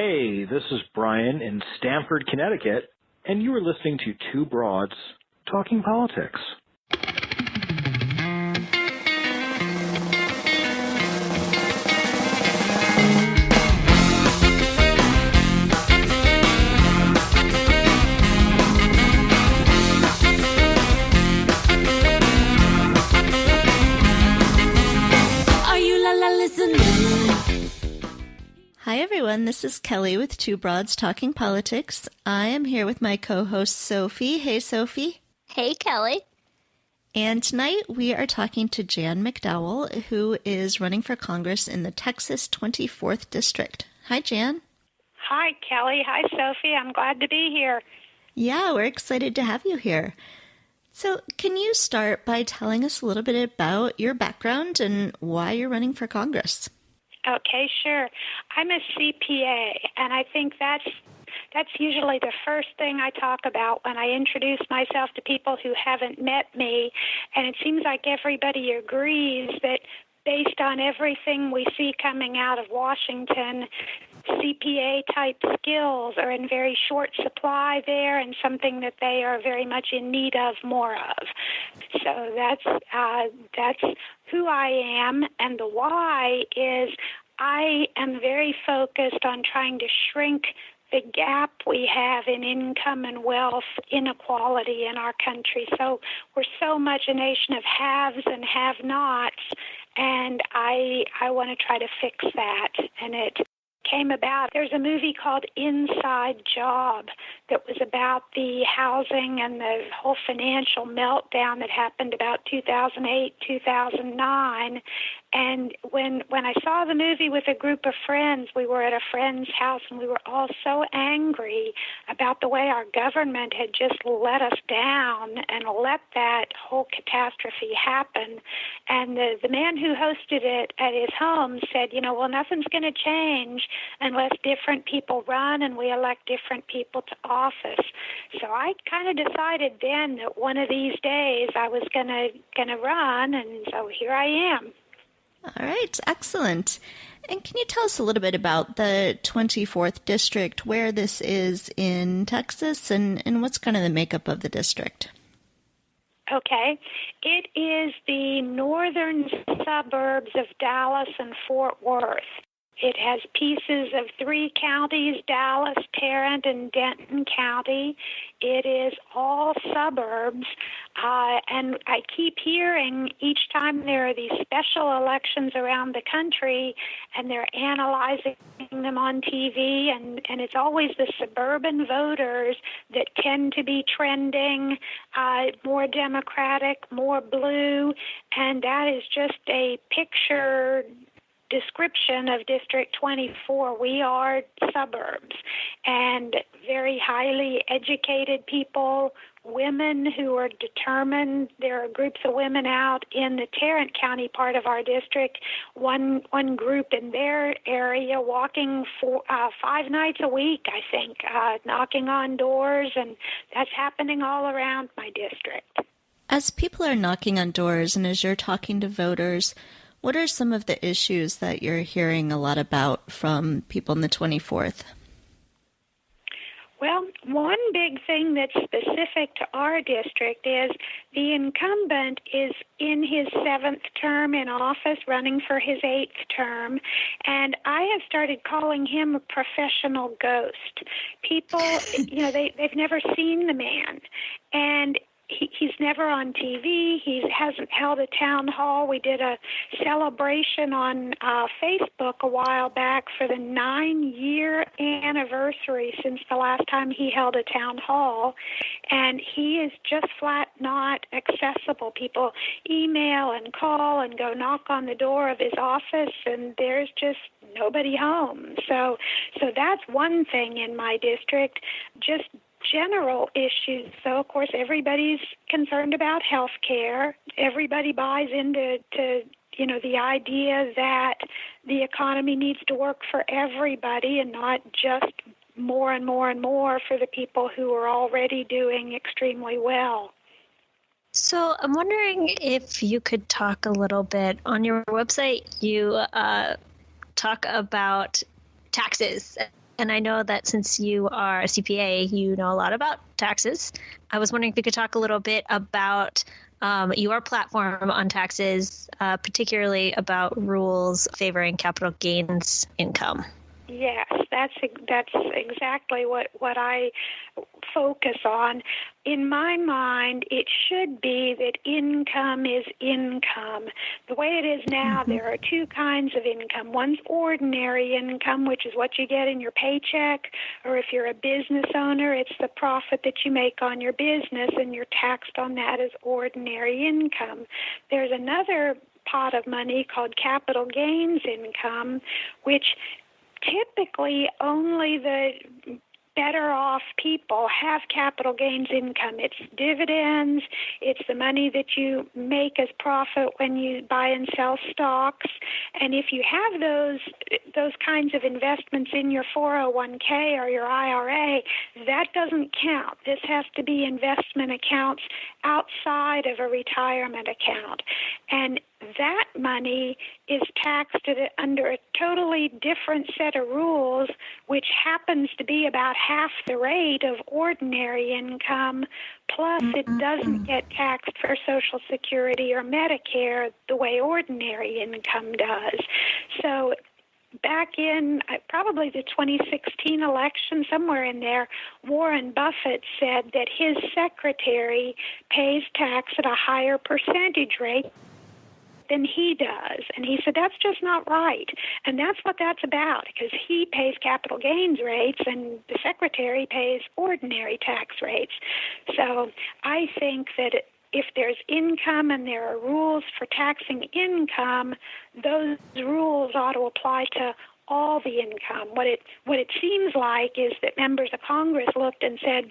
Hey, this is Brian in Stamford, Connecticut, and you are listening to Two Broads Talking Politics. Hi everyone, this is Kelly with Two Broads Talking Politics. I am here with my co-host Sophy. Hey Sophy. Hey Kelly. And tonight we are talking to Jan McDowell, who is running for Congress in the Texas 24th District. Hi Jan. Hi Kelly. Hi Sophy. I'm glad to be here. Yeah, we're excited to have you here. So can you start by telling us a little bit about your background and why you're running for Congress? Okay, sure. I'm a CPA, and I think that's usually the first thing I talk about when I introduce myself to people who haven't met me. And it seems like everybody agrees that based on everything we see coming out of Washington, CPA-type skills are in very short supply there and something that they are very much in need of more of. So that's who I am, and the why is I am very focused on trying to shrink the gap we have in income and wealth inequality in our country. So we're so much a nation of haves and have-nots, and I want to try to fix that. And it came about, there's a movie called Inside Job that was about the housing and the whole financial meltdown that happened about 2008, 2009. And when I saw the movie with a group of friends, we were at a friend's house and we were all so angry about the way our government had just let us down and let that whole catastrophe happen. And the man who hosted it at his home said, well, nothing's going to change unless different people run and we elect different people to office. So I kind of decided then that one of these days I was going to run, and so here I am. All right, excellent. And can you tell us a little bit about the 24th District, where this is in Texas, and what's kind of the makeup of the district? Okay. It is the northern suburbs of Dallas and Fort Worth. It has pieces of 3 counties, Dallas, Tarrant, and Denton County. It is all suburbs, and I keep hearing each time there are these special elections around the country, and they're analyzing them on TV, and it's always the suburban voters that tend to be trending, more Democratic, more blue, and that is just a picture description of District 24. We are suburbs, and very highly educated people, women who are determined. There are groups of women out in the Tarrant County part of our district, one group in their area walking for 5 nights a week, I think, knocking on doors, and that's happening all around my district. As people are knocking on doors and as you're talking to voters, what are some of the issues that you're hearing a lot about from people in the 24th? Well, one big thing that's specific to our district is the incumbent is in his 7th term in office, running for his 8th term, and I have started calling him a professional ghost. People, they've never seen the man, and he's never on TV. He hasn't held a town hall. We did a celebration on Facebook a while back for the 9-year anniversary since the last time he held a town hall, and he is just flat not accessible. People email and call and go knock on the door of his office, and there's just nobody home. So that's one thing in my district, just general issues. So, of course, everybody's concerned about health care. Everybody buys into the idea that the economy needs to work for everybody and not just more and more and more for the people who are already doing extremely well. So I'm wondering if you could talk a little bit. On your website, you talk about taxes And I know that since you are a CPA, you know a lot about taxes. I was wondering if you could talk a little bit about your platform on taxes, particularly about rules favoring capital gains income. Yes, that's exactly what I focus on. In my mind, it should be that income is income. The way it is now, there are two kinds of income. One's ordinary income, which is what you get in your paycheck, or if you're a business owner, it's the profit that you make on your business, and you're taxed on that as ordinary income. There's another pot of money called capital gains income, which typically only the better off people have capital gains income. It's dividends, it's the money that you make as profit when you buy and sell stocks. And if you have those kinds of investments in your 401k or your IRA, that doesn't count. This has to be investment accounts outside of a retirement account. And that money is taxed under a totally different set of rules, which happens to be about half the rate of ordinary income, plus it doesn't get taxed for Social Security or Medicare the way ordinary income does. So back in probably the 2016 election, somewhere in there, Warren Buffett said that his secretary pays tax at a higher percentage rate than he does. And he said, that's just not right. And that's what that's about, because he pays capital gains rates and the secretary pays ordinary tax rates. So I think that if there's income and there are rules for taxing income, those rules ought to apply to all the income. What it seems like is that members of Congress looked and said,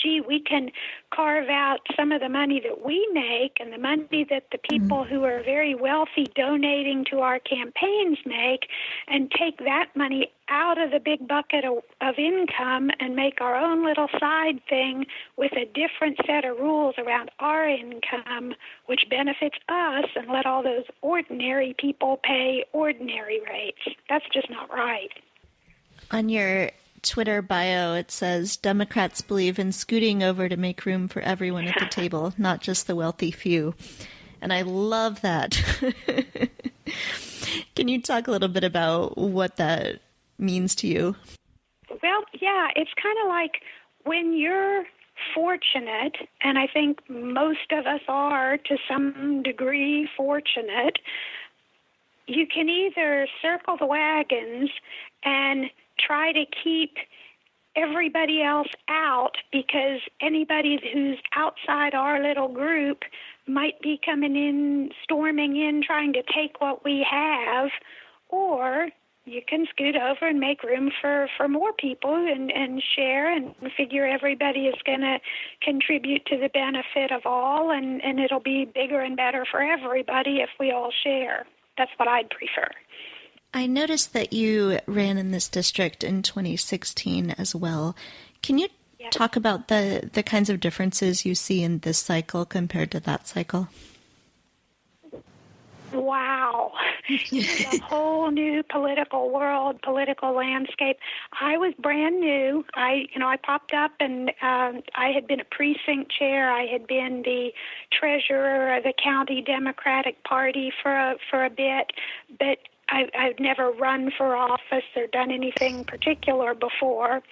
gee, we can carve out some of the money that we make and the money that the people who are very wealthy donating to our campaigns make, and take that money out of the big bucket of income and make our own little side thing with a different set of rules around our income, which benefits us, and let all those ordinary people pay ordinary rates. That's just not right. On your Twitter bio, it says, Democrats believe in scooting over to make room for everyone at the table, not just the wealthy few. And I love that. Can you talk a little bit about what that means to you? Well, yeah, it's kind of like when you're fortunate, and I think most of us are to some degree fortunate, you can either circle the wagons and try to keep everybody else out, because anybody who's outside our little group might be coming in, storming in, trying to take what we have, or you can scoot over and make room for more people and share and figure everybody is going to contribute to the benefit of all, and it'll be bigger and better for everybody if we all share. That's what I'd prefer. I noticed that you ran in this district in 2016 as well. Can you talk about the kinds of differences you see in this cycle compared to that cycle? Wow. A whole new political world, political landscape. I was brand new. I popped up, and I had been a precinct chair. I had been the treasurer of the county Democratic Party for a bit, but I've never run for office or done anything particular before.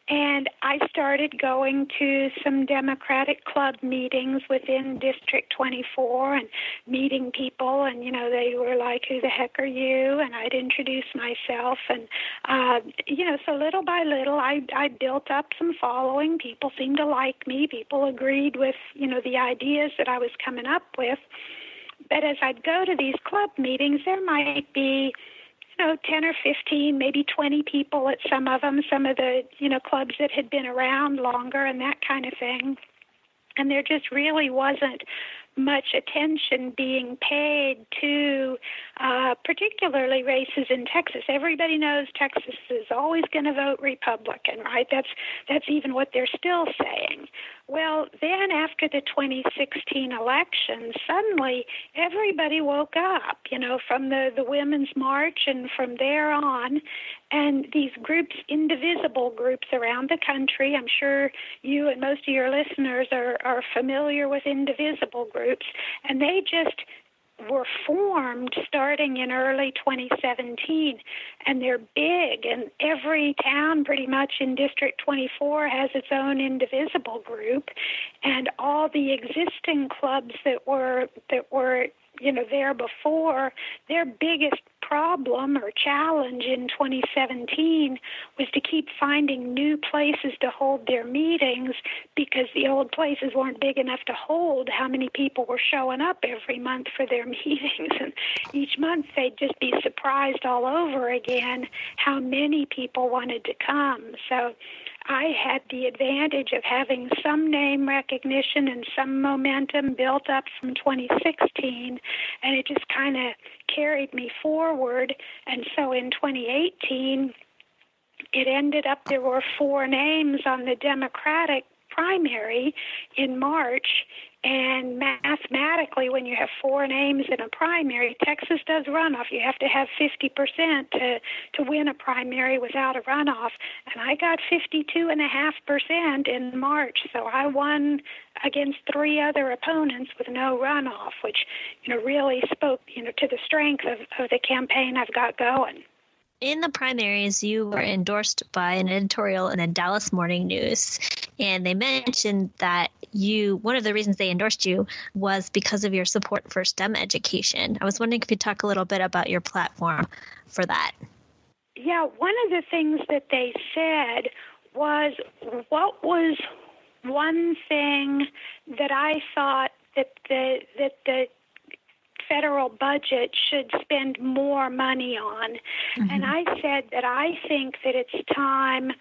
And I started going to some Democratic club meetings within District 24 and meeting people. And, they were like, who the heck are you? And I'd introduce myself. And, so little by little, I built up some following. People seemed to like me. People agreed with, the ideas that I was coming up with. But as I'd go to these club meetings, there might be, 10 or 15, maybe 20 people at some of them, some of the, clubs that had been around longer and that kind of thing. And there just really wasn't much attention being paid to particularly races in Texas. Everybody knows Texas is always going to vote Republican, right? That's even what they're still saying. Well, then after the 2016 election, suddenly everybody woke up, from the Women's March and from there on. And these groups, indivisible groups around the country, I'm sure you and most of your listeners are familiar with indivisible groups, and they just were formed starting in early 2017, and they're big, and every town pretty much in District 24 has its own indivisible group, and all the existing clubs that were there before, their biggest problem or challenge in 2017 was to keep finding new places to hold their meetings, because the old places weren't big enough to hold how many people were showing up every month for their meetings. And each month they'd just be surprised all over again how many people wanted to come. So I had the advantage of having some name recognition and some momentum built up from 2016, and it just kind of carried me forward. And so in 2018, it ended up there were 4 names on the Democratic primary in March, and mathematically, when you have 4 names in a primary, Texas does runoff. You have to have 50% to win a primary without a runoff, and I got 52.5% in March, so I won against 3 other opponents with no runoff, which really spoke to the strength of the campaign I've got going. In the primaries, you were endorsed by an editorial in the Dallas Morning News, and they mentioned that one of the reasons they endorsed you was because of your support for STEM education. I was wondering if you'd talk a little bit about your platform for that. Yeah, one of the things that they said was, what was one thing that I thought that the federal budget should spend more money on. Mm-hmm. And I said that I think that it's time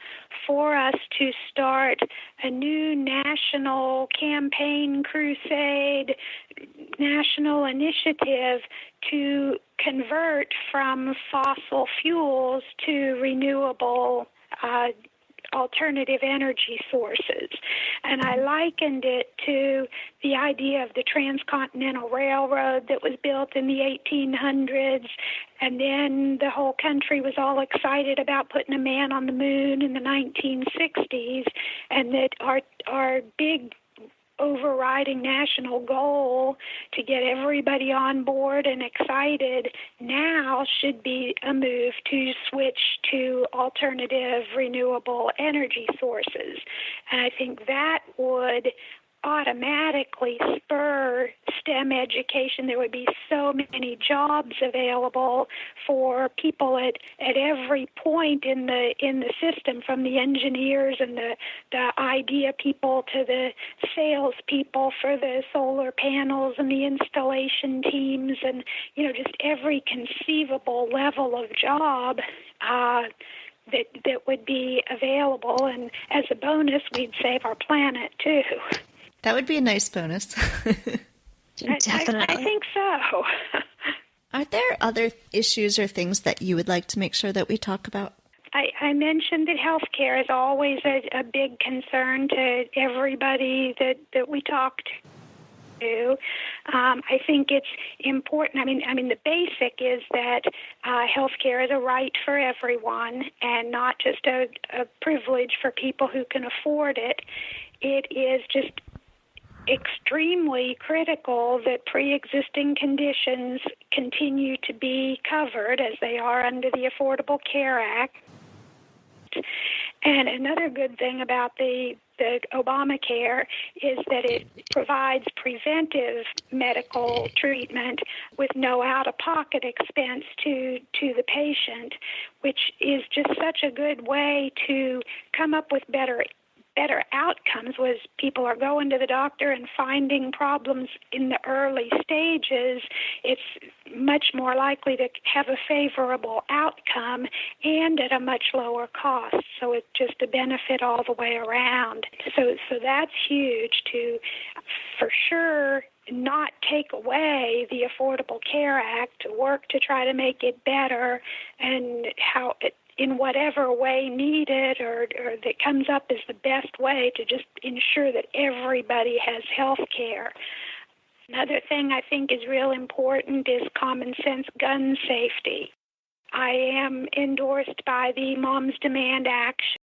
for us to start a new national campaign crusade, national initiative to convert from fossil fuels to renewable alternative energy sources. And I likened it to the idea of the Transcontinental Railroad that was built in the 1800s, and then the whole country was all excited about putting a man on the moon in the 1960s, and that our big overriding national goal to get everybody on board and excited now should be a move to switch to alternative renewable energy sources. And I think that would automatically spur STEM education. There would be so many jobs available for people at every point in the system, from the engineers and the idea people to the sales people for the solar panels and the installation teams, and just every conceivable level of job that would be available. And as a bonus, we'd save our planet too. That would be a nice bonus. Definitely. I think so. Are there other issues or things that you would like to make sure that we talk about? I mentioned that healthcare is always a big concern to everybody that we talk to. I think it's important. I mean, the basic is that healthcare is a right for everyone and not just a privilege for people who can afford it. It is just extremely critical that pre-existing conditions continue to be covered as they are under the Affordable Care Act. And another good thing about the Obamacare is that it provides preventive medical treatment with no out-of-pocket expense to the patient, which is just such a good way to come up with better outcomes. Was people are going to the doctor and finding problems in the early stages, it's much more likely to have a favorable outcome and at a much lower cost. So it's just a benefit all the way around. So that's huge to, for sure, not take away the Affordable Care Act, to work to try to make it better, and how in whatever way needed or that comes up as the best way to just ensure that everybody has health care. Another thing I think is real important is common sense gun safety. I am endorsed by the Moms Demand Action.